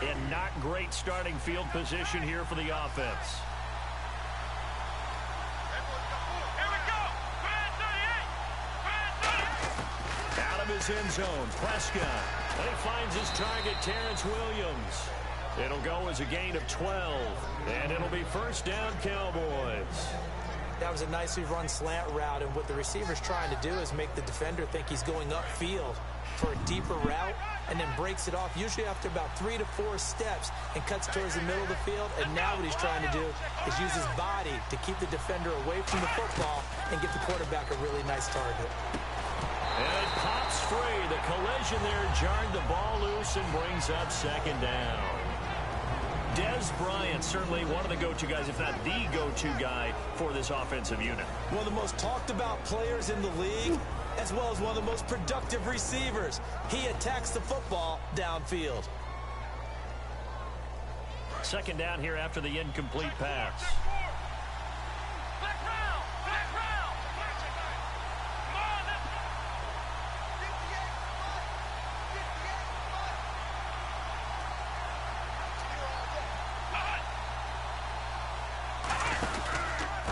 And not great starting field position here for the offense. Out of his end zone, Prescott. And he finds his target, Terrence Williams. It'll go as a gain of 12, and it'll be first down, Cowboys. That was a nicely run slant route, and what the receiver's trying to do is make the defender think he's going upfield for a deeper route, and then breaks it off, usually after about 3 to 4 steps, and cuts towards the middle of the field. And now what he's trying to do is use his body to keep the defender away from the football and get the quarterback a really nice target. And it pops free. The collision there jarred the ball loose and brings up second down. Des Bryant, certainly one of the go-to guys, if not the go-to guy for this offensive unit. One of the most talked about players in the league, as well as one of the most productive receivers. He attacks the football downfield. Second down here after the incomplete pass.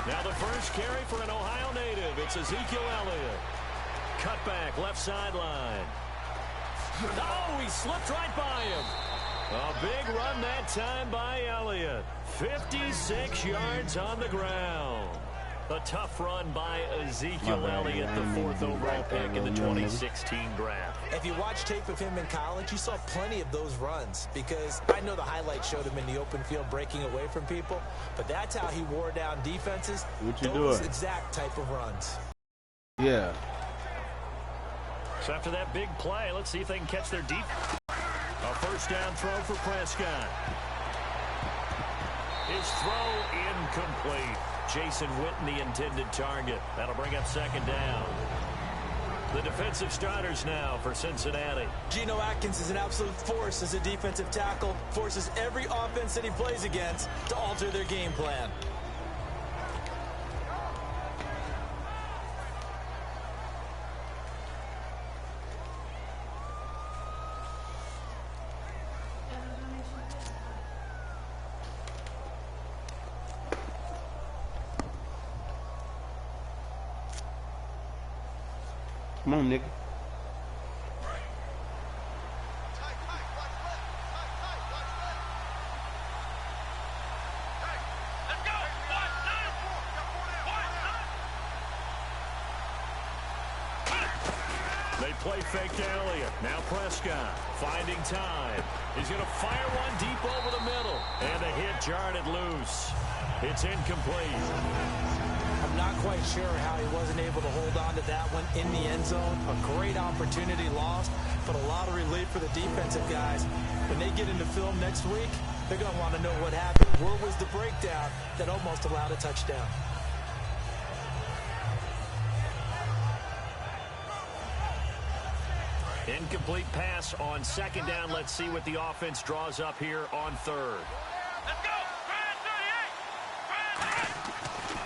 Now the first carry for an Ohio native. It's Ezekiel Elliott. Cutback, left sideline. Oh, he slipped right by him. A big run that time by Elliott. 56 yards on the ground. A tough run by Ezekiel Elliott, the 4th overall pick in the 2016 draft. If you watch tape of him in college, you saw plenty of those runs, because I know the highlights showed him in the open field breaking away from people, but that's how he wore down defenses. Those exact type of runs. Yeah. So after that big play, let's see if they can catch their deep. A first down throw for Prescott. His throw incomplete. Jason Witten, the intended target. That'll bring up second down. The defensive starters now for Cincinnati. Geno Atkins is an absolute force as a defensive tackle. Forces every offense that he plays against to alter their game plan. Come on, nigga. They play fake to Elliott. Now Prescott finding time. He's going to fire one deep over the middle. And the hit jarred it loose. It's incomplete. I'm not quite sure how he wasn't able to hold on to that one in the end zone. A great opportunity lost, but a lot of relief for the defensive guys. When they get into film next week, they're going to want to know what happened. Where was the breakdown that almost allowed a touchdown? Incomplete pass on second down. Let's see what the offense draws up here on third. Let's go!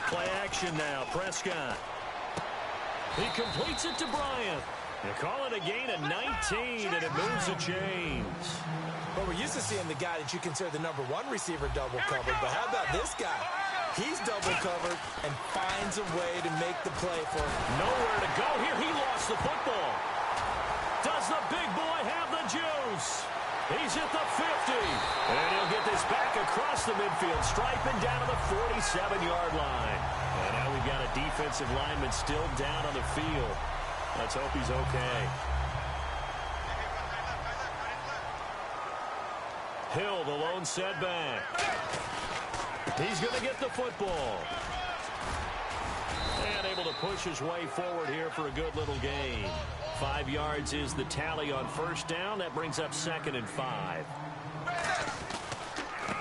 Play action now. Prescott. He completes it to Bryant. They call it a gain of 19, and it moves the chains. Well, we're used to seeing the guy that you consider the #1 receiver double covered, but how about this guy? He's double covered and finds a way to make the play for him. Nowhere to go here. He lost the football. Does the big boy have the juice? He's at the 50. And he'll get this back across the midfield stripe and down to the 47-yard line. And now we've got a defensive lineman still down on the field. Let's hope he's okay. Hill, the lone setback. He's going to get the football. And able to push his way forward here for a good little gain. 5 yards is the tally on first down. That brings up 2nd and 5.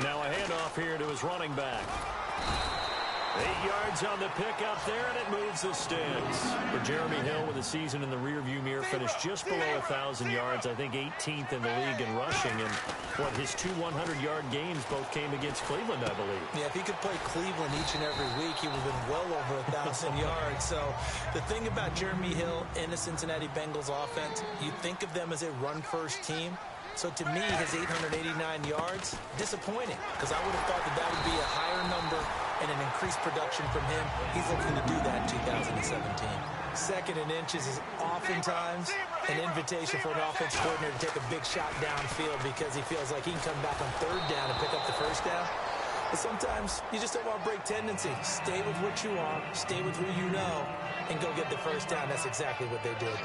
Now a handoff here to his running back. 8 yards on the pickup there, and it moves the sticks. For Jeremy Hill, with a season in the rearview mirror, finished just below 1,000 yards. I think 18th in the league in rushing. And his 2 100-yard games both came against Cleveland, I believe. Yeah, if he could play Cleveland each and every week, he would have been well over 1,000 yards. So the thing about Jeremy Hill in the Cincinnati Bengals offense, you think of them as a run-first team. So to me, his 889 yards, disappointing, because I would have thought that would be a higher number and an increased production from him. He's looking to do that in 2017. Second and inches is oftentimes an invitation for an offense coordinator to take a big shot downfield because he feels like he can come back on third down and pick up the first down. But sometimes you just don't want to break tendency. Stay with what you are, stay with who you know, and go get the first down. That's exactly what they did.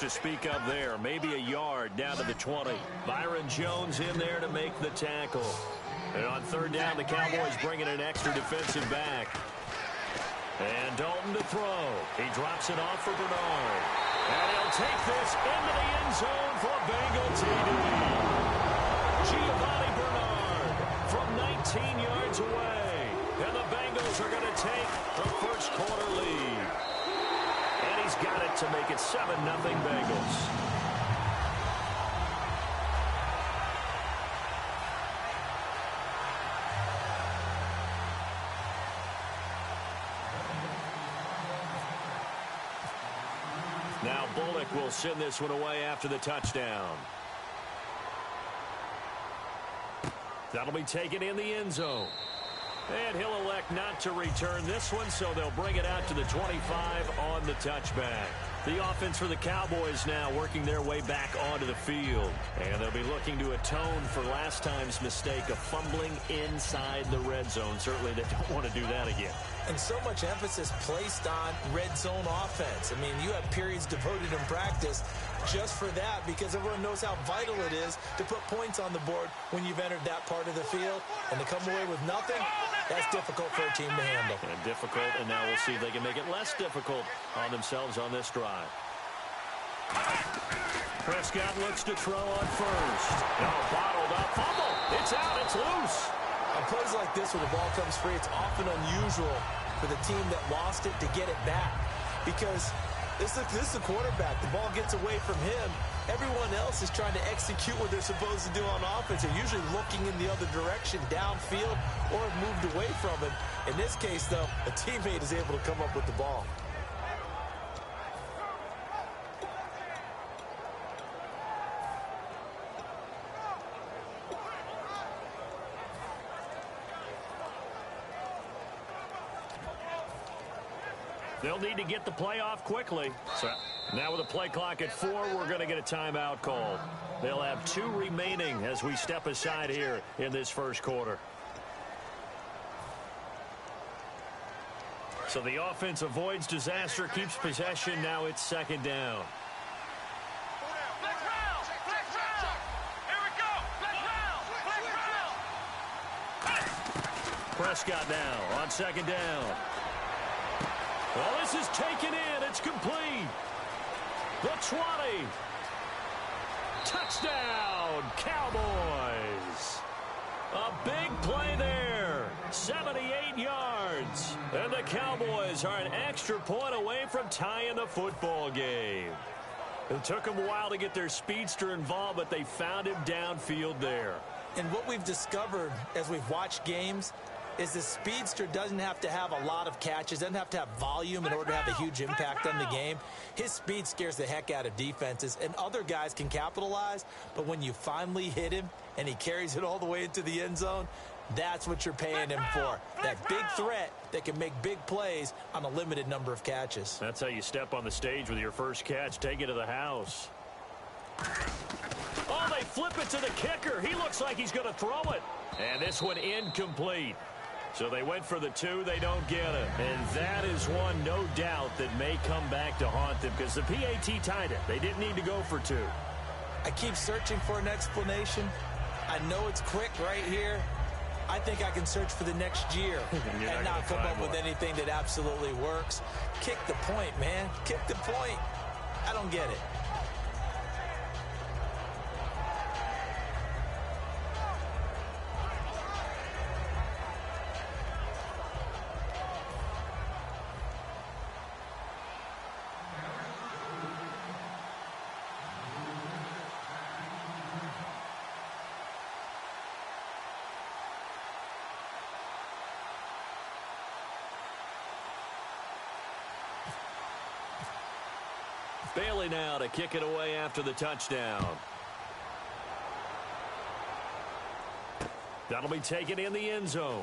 To speak of there, maybe a yard down to the 20. Byron Jones in there to make the tackle. And on third down, the Cowboys bringing an extra defensive back. And Dalton to throw. He drops it off for Bernard. And he'll take this into the end zone for a Bengal TD. Giovanni Bernard from 19 yards away. And the Bengals are going to take the first quarter lead. And he's got it to make it 7-0 Bengals. Now Bullock will send this one away after the touchdown. That'll be taken in the end zone. And he'll elect not to return this one, so they'll bring it out to the 25 on the touchback. The offense for the Cowboys now working their way back onto the field. And they'll be looking to atone for last time's mistake of fumbling inside the red zone. Certainly they don't want to do that again. And so much emphasis placed on red zone offense. I mean, you have periods devoted in practice just for that because everyone knows how vital it is to put points on the board when you've entered that part of the field. And to come away with nothing, that's difficult for a team to handle. And difficult, and now we'll see if they can make it less difficult on themselves on this drive. Prescott looks to throw on first. No, bottled up. Fumble. It's out. It's loose. On plays like this where the ball comes free, it's often unusual for the team that lost it to get it back because this is the quarterback. The ball gets away from him. Everyone else is trying to execute what they're supposed to do on offense. They're usually looking in the other direction, downfield, or have moved away from it. In this case, though, a teammate is able to come up with the ball. They'll need to get the play off quickly. So now with a play clock at 4, we're going to get a timeout called. They'll have 2 remaining as we step aside here in this first quarter. So the offense avoids disaster, keeps possession. Now it's second down. Prescott now on second down. Well, this is taken in. It's complete. The 20. Touchdown, Cowboys. A big play there. 78 yards. And the Cowboys are an extra point away from tying the football game. It took them a while to get their speedster involved, but they found him downfield there. And what we've discovered as we've watched games is the speedster doesn't have to have a lot of catches, doesn't have to have volume in order to have a huge impact on the game. His speed scares the heck out of defenses, and other guys can capitalize, but when you finally hit him and he carries it all the way into the end zone, that's what you're paying him for. That big threat that can make big plays on a limited number of catches. That's how you step on the stage with your first catch. Take it to the house. Oh, they flip it to the kicker. He looks like he's going to throw it. And this one incomplete. So they went for the 2, they don't get it. And that is one, no doubt, that may come back to haunt them because the PAT tied it. They didn't need to go for 2. I keep searching for an explanation. I know it's quick right here. I think I can search for the next year and not come up with anything that absolutely works. Kick the point, man. Kick the point. I don't get it. Bailey now to kick it away after the touchdown. That'll be taken in the end zone.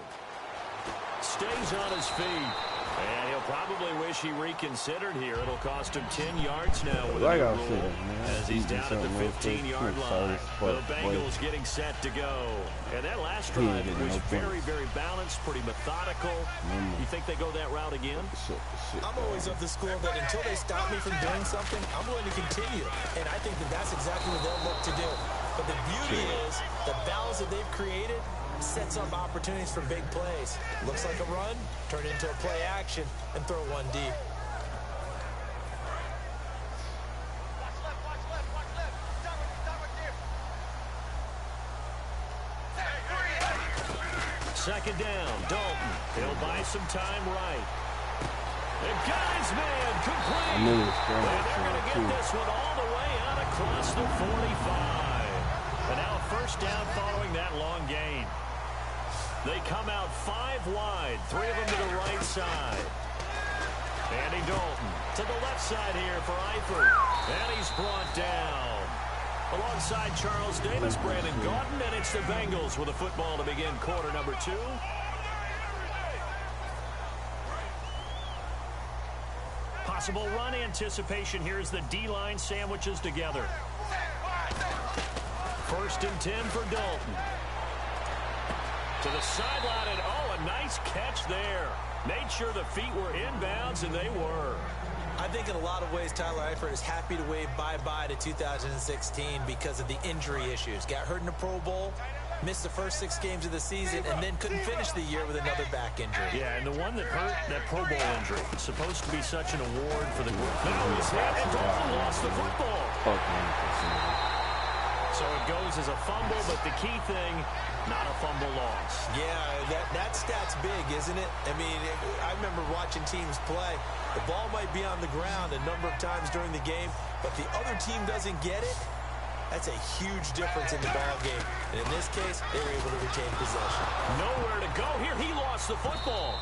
Stays on his feet. And he'll probably wish he reconsidered here. It'll cost him 10 yards now with a rule as he's down at the 15-yard line. The Bengals getting set to go. And that last drive was very, very balanced, pretty methodical. You think they go that route again? I'm always of the school that until they stop me from doing something, I'm going to continue. And I think that that's exactly what they'll look to do. But the beauty is the balance that they've created sets up opportunities for big plays. Looks like a run, turn into a play action, and throw one deep. Second down, Dalton. He'll buy some time right. And got his man complete. And they're going to get this one all the way out across the 45. And now a first down following that long gain. They come out 5 wide, 3 of them to the right side. Andy Dalton to the left side here for Eifert. And he's brought down. Alongside Charles Davis, Brandon Gaudin, and it's the Bengals with a football to begin quarter number 2. Possible run anticipation here as the D-line sandwiches together. First and 10 for Dalton. To the sideline, and oh, a nice catch there. Made sure the feet were inbounds, and they were. I think in a lot of ways, Tyler Eifert is happy to wave bye-bye to 2016 because of the injury issues. Got hurt in the Pro Bowl, missed the first 6 games of the season, and then couldn't finish the year with another back injury. Yeah, and the one that hurt, that Pro Bowl injury, supposed to be such an award for the group. Now he's hit, and Dalton lost the football. So it goes as a fumble, but the key thing, not a fumble loss. Yeah, that stat's big, isn't it? I mean, I remember watching teams play. The ball might be on the ground a number of times during the game, but the other team doesn't get it. That's a huge difference in the ball game. And in this case, they were able to retain possession. Nowhere to go. Here, he lost the football.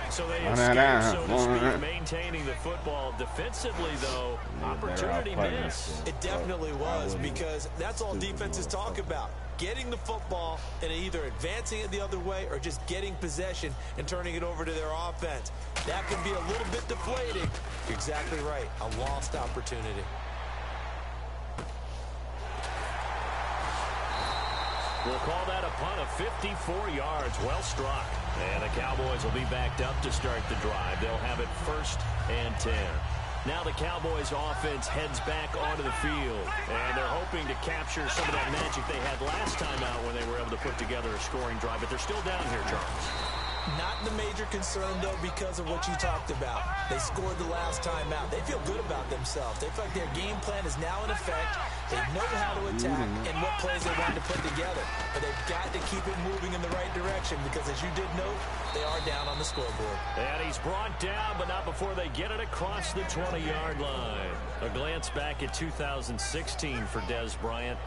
So they escaped, so to speak, maintaining the football. Defensively, though, opportunity miss. It definitely was, because that's all defenses talk about. Getting the football and either advancing it the other way or just getting possession and turning it over to their offense. That can be a little bit deflating. You're exactly right. A lost opportunity. We'll call that a punt of 54 yards. Well struck. And the Cowboys will be backed up to start the drive. They'll have it 1st and 10. Now the Cowboys offense heads back onto the field. And they're hoping to capture some of that magic they had last time out when they were able to put together a scoring drive. But they're still down here, Charles. Not the major concern, though, because of what you talked about. They scored the last time out. They feel good about themselves. They feel like their game plan is now in effect. They know how to attack and what plays they want to put together. But they've got to keep it moving in the right direction because, as you did note, they are down on the scoreboard. And he's brought down, but not before they get it across the 20-yard line. A glance back at 2016 for Des Bryant.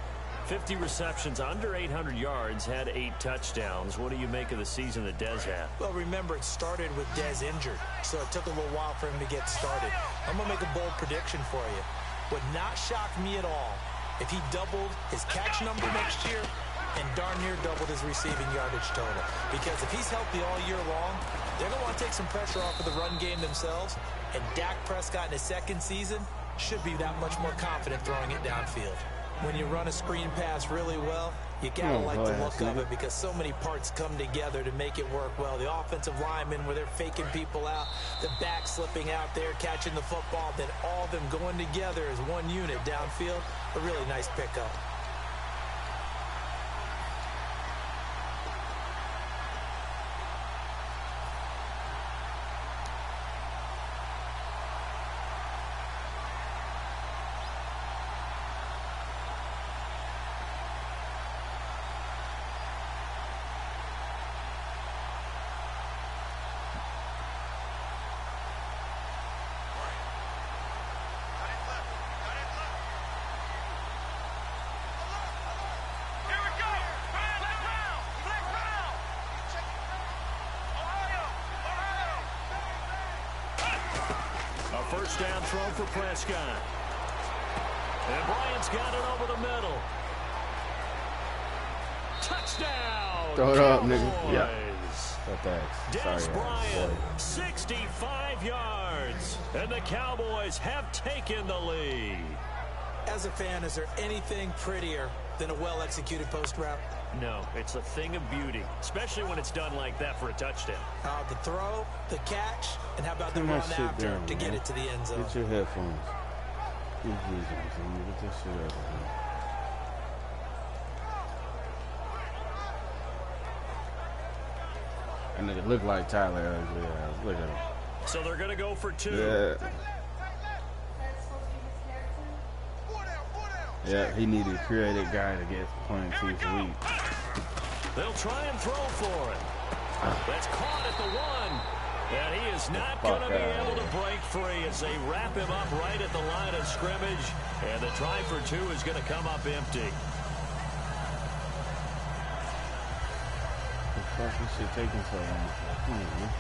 50 receptions, under 800 yards, had 8 touchdowns. What do you make of the season that Des had? Well, remember, it started with Des injured, so it took a little while for him to get started. I'm going to make a bold prediction for you. Would not shock me at all if he doubled his catch number next year and darn near doubled his receiving yardage total. Because if he's healthy all year long, they're going to want to take some pressure off of the run game themselves, and Dak Prescott in his 2nd season should be that much more confident throwing it downfield. When you run a screen pass really well, you gotta like the look of it because so many parts come together to make it work well. The offensive linemen where they're faking people out, the back slipping out there, catching the football, then all of them going together as one unit downfield. A really nice pickup. First down throw for Prescott. And Bryant's got it over the middle. Touchdown! Throw it up, nigga. Cowboys. Yeah. Sorry, Bryant, 65 yards. And the Cowboys have taken the lead. As a fan, is there anything prettier than a well-executed post route? No, it's a thing of beauty, especially when it's done like that for a touchdown. The throw, the catch, and how about the run after down, to get it to the end zone? Get your headphones. Get this shit out of here. That nigga look like Tyler. Look at him. So they're going to go for 2. Yeah. Yeah, he needed a creative guy to get playing teeth weak. They'll try and throw for it. That's caught at the 1. And he is not going to be able to break free as they wrap him up right at the line of scrimmage. And the try for 2 is going to come up empty. Fuck, this shit taking so long. Come on, man.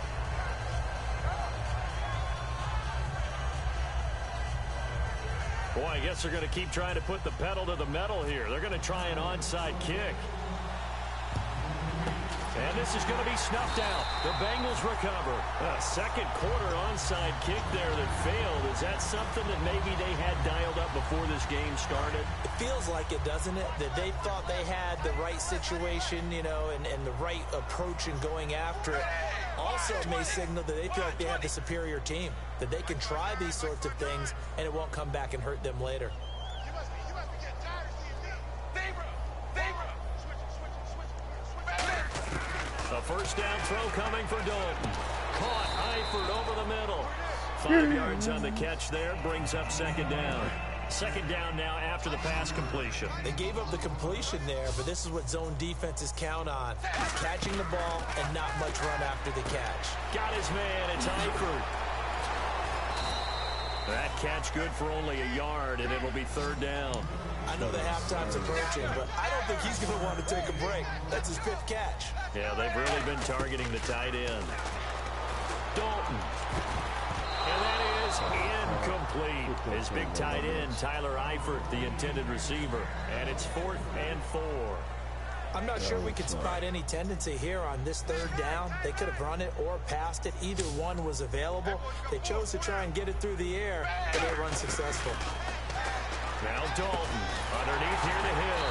Boy, I guess they're going to keep trying to put the pedal to the metal here. They're going to try an onside kick. And this is going to be snuffed out. The Bengals recover. A second quarter onside kick there that failed. Is that something that maybe they had dialed up before this game started? It feels like it, doesn't it? That they thought they had the right situation, you know, and the right approach in going after it. Also may signal that they feel like they have the superior team, that they can try these sorts of things and it won't come back and hurt them later. A first down throw coming for Dalton. Caught Eifert over the middle. 5 yards on the catch there, brings up second down. Second down now after the pass completion. They gave up the completion there, but this is what zone defenses count on. Catching the ball and not much run after the catch. Got his man, it's Eifert. That catch good for only a yard, and it'll be third down. I know the halftime's approaching, but I don't think he's going to want to take a break. That's his 5th catch. Yeah, they've really been targeting the tight end. Dalton. And that is incomplete. His big tight end, Tyler Eifert, the intended receiver. And it's 4th and 4. I'm not sure we could spot any tendency here on this third down. They could have run it or passed it. Either one was available. They chose to try and get it through the air, but they were unsuccessful. Now Dalton underneath here to Hill.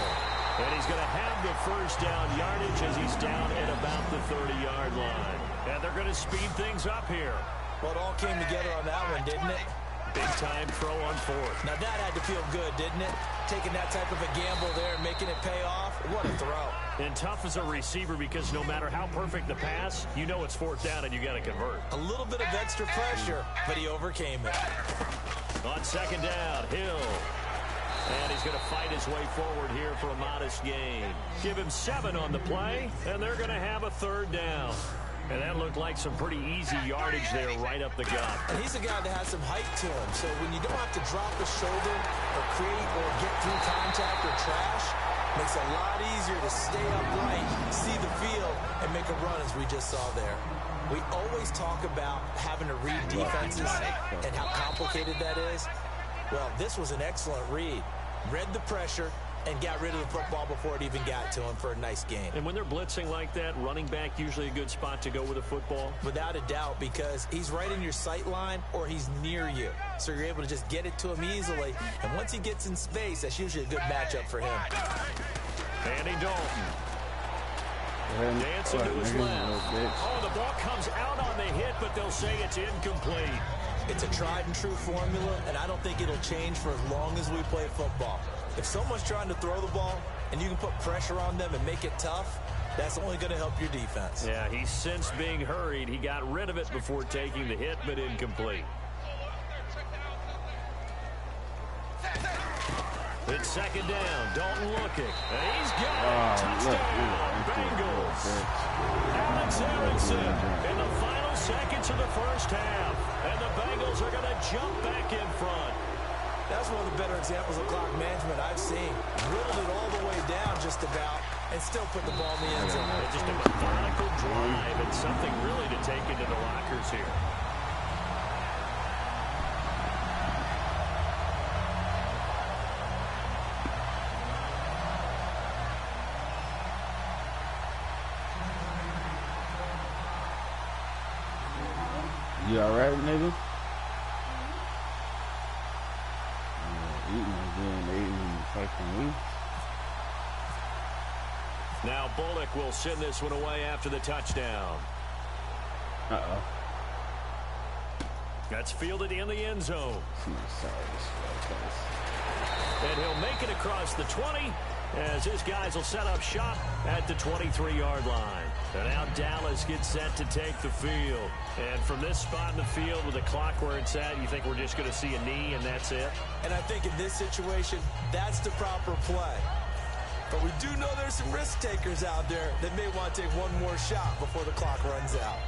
And he's going to have the first down yardage as he's down at about the 30-yard line. And they're going to speed things up here. Well, it all came together on that one, didn't it? Big-time throw on 4th. Now, that had to feel good, didn't it? Taking that type of a gamble there and making it pay off. What a throw. And tough as a receiver because no matter how perfect the pass, you know it's 4th down and you got to convert. A little bit of extra pressure, but he overcame it. On second down, Hill. And he's going to fight his way forward here for a modest gain. Give him 7 on the play, and they're going to have a third down. And that looked like some pretty easy yardage there right up the gut. And he's a guy that has some height to him. So when you don't have to drop a shoulder or create or get through contact or trash, makes it a lot easier to stay upright, see the field, and make a run as we just saw there. We always talk about having to read defenses and how complicated that is. Well, this was an excellent read. Read the pressure and got rid of the football before it even got to him for a nice gain. And when they're blitzing like that, running back usually a good spot to go with a football? Without a doubt, because he's right in your sight line or he's near you. So you're able to just get it to him easily. And once he gets in space, that's usually a good matchup for him. Andy Dalton. Dancing to his left. Oh, the ball comes out on the hit, but they'll say it's incomplete. It's a tried and true formula, and I don't think it'll change for as long as we play football. If someone's trying to throw the ball and you can put pressure on them and make it tough, that's only going to help your defense. Yeah, he sensed being hurried. He got rid of it before taking the hit, but incomplete. It's second down. Dalton looking. And he's got it. Touchdown, Bengals. Alex Erickson in the final seconds of the first half. And the Bengals are going to jump back in front. That's one of the better examples of clock management I've seen. Riddled it all the way down just about and still put the ball in the end zone. Just a methodical drive and something really to take into the lockers here. You alright, nigga? Eating again, eating fucking weeks. Now Bullock will send this one away after the touchdown. Uh-oh. That's fielded in the end zone. And he'll make it across the 20 as his guys will set up shop at the 23-yard line. And now Dallas gets set to take the field. And from this spot in the field with the clock where it's at, you think we're just going to see a knee and that's it? And I think in this situation, that's the proper play. But we do know there's some risk takers out there that may want to take one more shot before the clock runs out.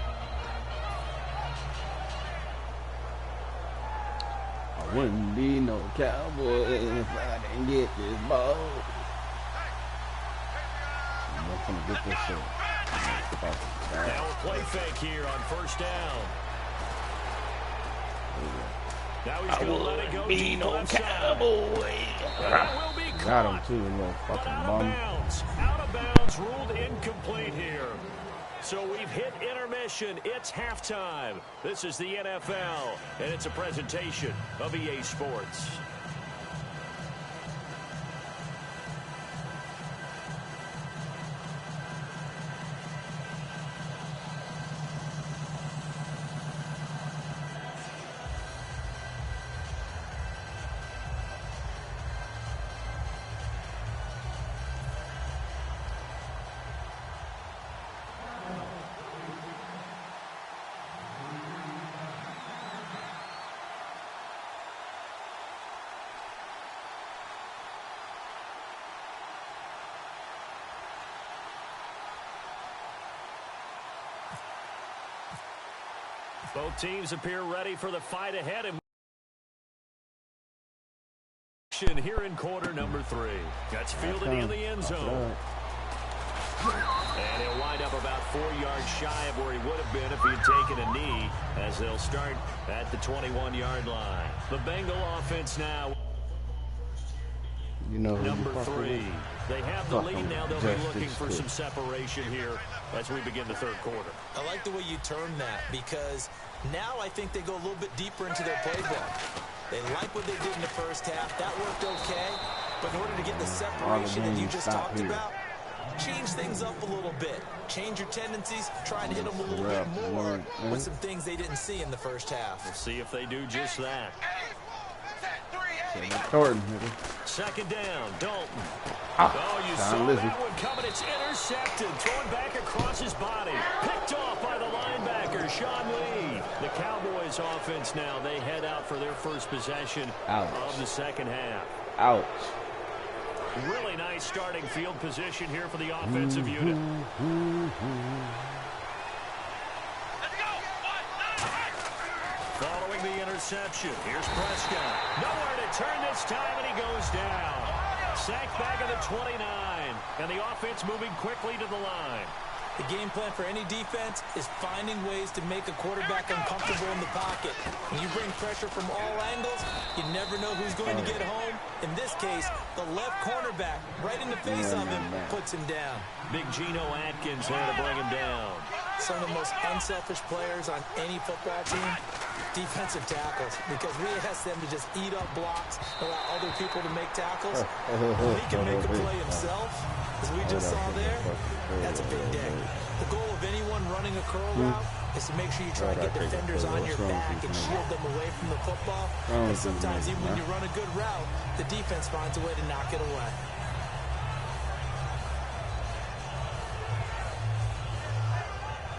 I wouldn't be no cowboy if I didn't get this ball. I'm not gonna get this shit. Now a play fake here on first down. Now he's going to let it go deep left side. That will be caught. Got him too, little fucking bum. Out of bounds, ruled incomplete here. So we've hit intermission. It's halftime. This is the NFL, and it's a presentation of EA Sports. Both teams appear ready for the fight ahead. And here in quarter number 3. That's fielded in the end zone. And he'll wind up about 4 yards shy of where he would have been if he had taken a knee, as they'll start at the 21-yard line. The Bengal offense now. You know number 3. They have the lead now. They'll be looking for some separation here as we begin the third quarter. I like the way you term that, because now I think they go a little bit deeper into their playbook. They like what they did in the first half. That worked okay. But in order to get the separation that you just talked about, change things up a little bit. Change your tendencies. Try and hit them a little bit more with some things they didn't see in the first half. We'll see if they do just that. Second down, Dalton. Oh, you saw that one coming. It's intercepted. Thrown back across his body. Picked off by the linebacker, Sean Lee. The Cowboys offense now, they head out for their first possession of the second half. Ouch. Really nice starting field position here for the offensive unit. Following the interception, here's Prescott. Nowhere to turn this time, and he goes down. Sacked back at the 29, and the offense moving quickly to the line. The game plan for any defense is finding ways to make a quarterback uncomfortable in the pocket. When you bring pressure from all angles, you never know who's going to get home. In this case, the left cornerback, right in the face of him, puts him down. Big Geno Atkins there to bring him down. Some of the most unselfish players on any football team, defensive tackles, because we ask them to just eat up blocks, allow other people to make tackles. He can make a play himself, as we just saw there. That's a big day. The goal of anyone running a curl route is to make sure you try and get defenders on your back and shield them away from the football. And sometimes even when you run a good route, the defense finds a way to knock it away.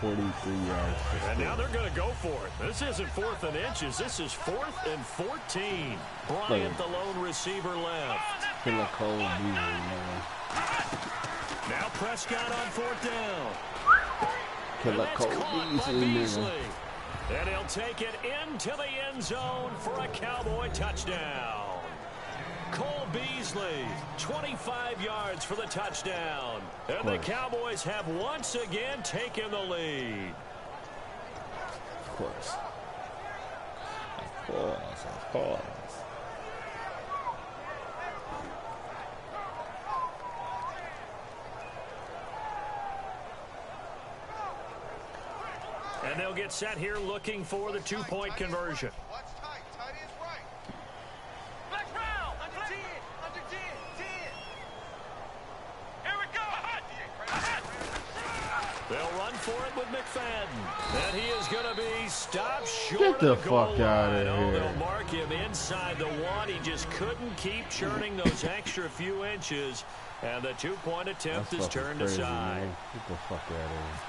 And now they're going to go for it. This isn't 4th and inches. This is 4th and 14. Bryant, the lone receiver, left. Now Prescott on 4th down. Beasley. And he'll take it into the end zone for a Cowboy touchdown. Cole Beasley, 25 yards for the touchdown. And the Cowboys have once again taken the lead. Of course. Of course. And And they'll get set here looking for the two-point conversion. They'll run for it with McFadden. And he is going to be stopped short Get the of the goal fuck out line. of Oh, here. they'll mark him inside the one. He just couldn't keep churning those extra few inches. And the two-point attempt is turned aside. Man. Get the fuck out of here.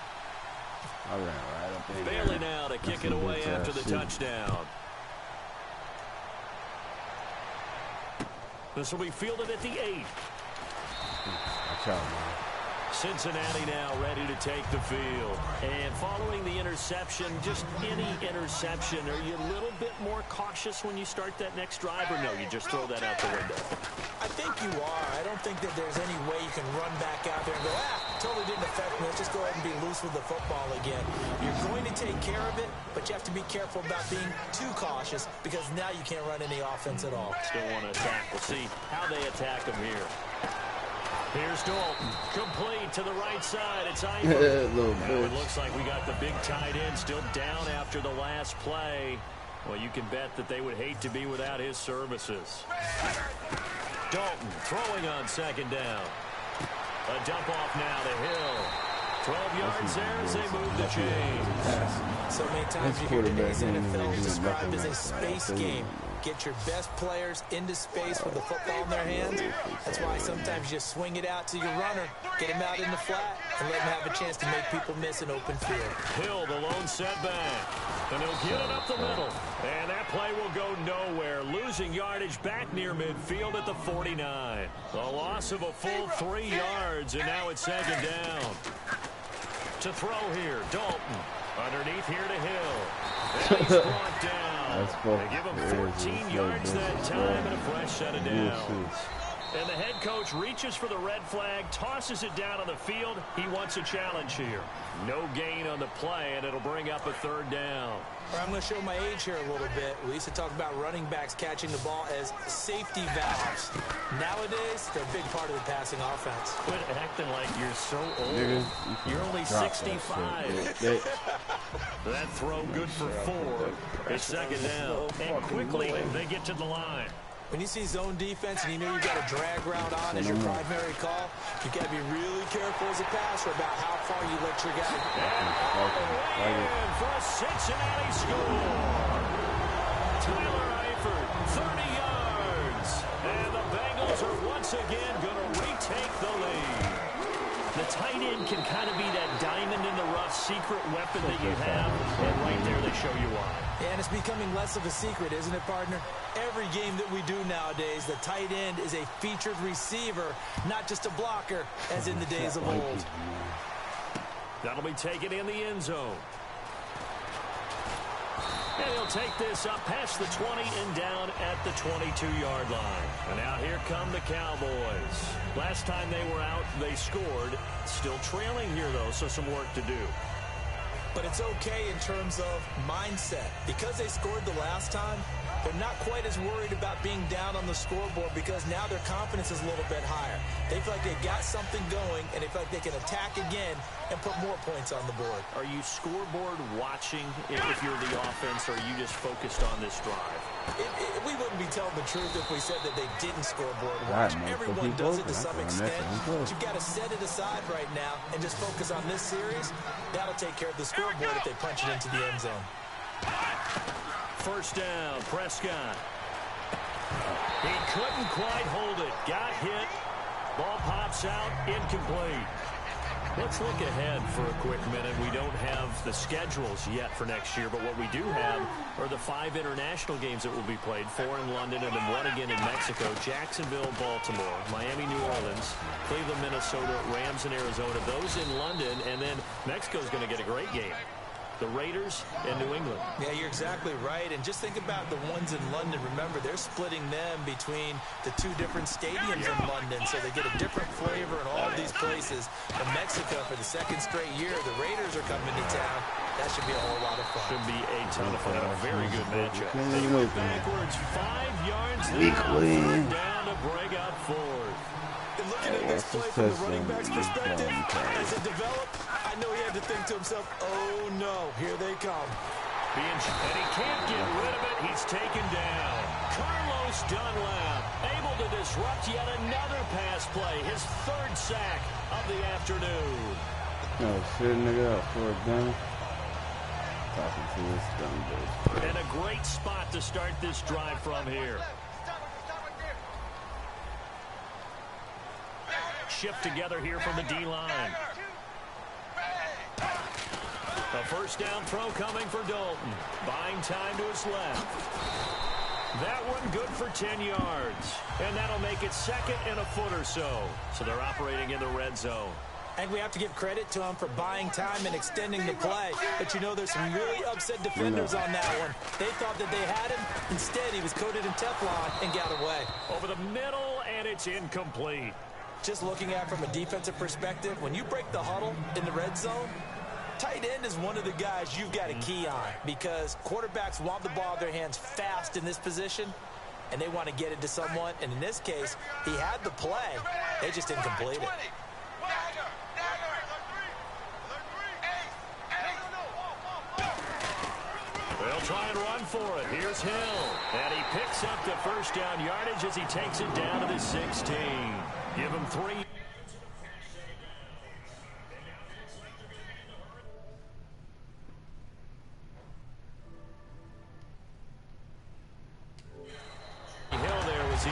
I ran right up in Bailey there. now to kick That's it some away bitch after ass the shit. touchdown. This will be fielded at the 8. Watch out, man. Cincinnati now ready to take the field. And following the interception, just any interception, are you a little bit more cautious when you start that next drive, or no, you just throw that out the window? I think you are. I don't think that there's any way you can run back out there and go, totally didn't affect me. Let's just go ahead and be loose with the football again. You're going to take care of it, but you have to be careful about being too cautious because now you can't run any offense at all. Still want to attack. We'll see how they attack him here. Here's Dalton, complete to the right side. It's Ivor. It looks like we got the big tight end still down after the last play. Well, you can bet that they would hate to be without his services. Dalton throwing on second down. A dump off now to Hill. 12 yards there as they move the chains. So many times you hear today's NFL described as a space game. Get your best players into space with the football in their hands. That's why sometimes you swing it out to your runner, get him out in the flat, and let him have a chance to make people miss an open field. Hill, the lone setback. And he'll get it up the middle. And that play will go nowhere. Losing yardage back near midfield at the 49. A loss of a full 3 yards, and now it's second down. To throw here, Dalton. Underneath here to Hill. And he's brought down. They give him 14 yards that time and a fresh set of downs. And the head coach reaches for the red flag, tosses it down on the field. He wants a challenge here. No gain on the play, and it'll bring up a third down. I'm going to show my age here a little bit. We used to talk about running backs catching the ball as safety valves. Nowadays, they're a big part of the passing offense. Quit acting like you're so old. You're only 65. That throw good for 4. It's second down. And quickly, they get to the line. When you see zone defense and you know you've got a drag route on as your primary call, you got to be really careful as a passer about how far you let your guy go. And for a Cincinnati score. Tyler Eifert, 30 yards. And the Bengals are once again going to retake the lead. The tight end can kind of be that diamond in the rough secret weapon that you have. And right there they show you why. Yeah, and it's becoming less of a secret, isn't it, partner? Every game that we do nowadays, the tight end is a featured receiver, not just a blocker, as in the days of old. That'll be taken in the end zone. And he'll take this up past the 20 and down at the 22-yard line. And out here come the Cowboys. Last time they were out, they scored. Still trailing here, though, so some work to do. But it's okay in terms of mindset. Because they scored the last time, they're not quite as worried about being down on the scoreboard because now their confidence is a little bit higher. They feel like they got something going, and they feel like they can attack again and put more points on the board. Are you scoreboard watching if you're the offense, or are you just focused on this drive? We wouldn't be telling the truth if we said that they didn't scoreboard watch. Everyone does it to some extent. But you've got to set it aside right now and just focus on this series. That'll take care of the scoreboard if they punch it into the end zone. First down, Prescott. He couldn't quite hold it. Got hit. Ball pops out, incomplete. Let's look ahead for a quick minute. We don't have the schedules yet for next year, but what we do have are the 5 international games that will be played, 4 in London and then 1 again in Mexico, Jacksonville, Baltimore, Miami, New Orleans, Cleveland, Minnesota, Rams, and Arizona. Those in London, and then Mexico's going to get a great game. The Raiders and New England. Yeah, you're exactly right. And just think about the ones in London. Remember, they're splitting them between the 2 different stadiums in London, so they get a different flavor in all of these places. In Mexico, for the 2nd straight year, the Raiders are coming to town. That should be a whole lot of fun. Should be a ton of fun and a very good matchup. They move backwards 5 yards. Down to break out forward. And looking at this play from the running back's perspective, as it developed, I I know he had to think to himself, oh, no, here they come. And he can't get rid of it. He's taken down. Carlos Dunlap able to disrupt yet another pass play. His third sack of the afternoon. Oh, shit, nigga. Fourth down. Talking to this dumb bitch. And a great spot to start this drive from here. Shift together here from the D-line. A first down throw coming for Dalton. Buying time to his left. That one good for 10 yards. And that'll make it second and a foot or so. So they're operating in the red zone. And we have to give credit to him for buying time and extending the play. But, you know, there's some really upset defenders on that one. They thought that they had him. Instead, he was coated in Teflon and got away. Over the middle, and it's incomplete. Just looking at it from a defensive perspective, when you break the huddle in the red zone, tight end is one of the guys you've got a key on because quarterbacks want the ball in their hands fast in this position, and they want to get it to someone. And in this case, he had the play. They just didn't complete it. They'll try and run for it. Here's Hill. And he picks up the first down yardage as he takes it down to the 16. Give him 3. Hill there was he.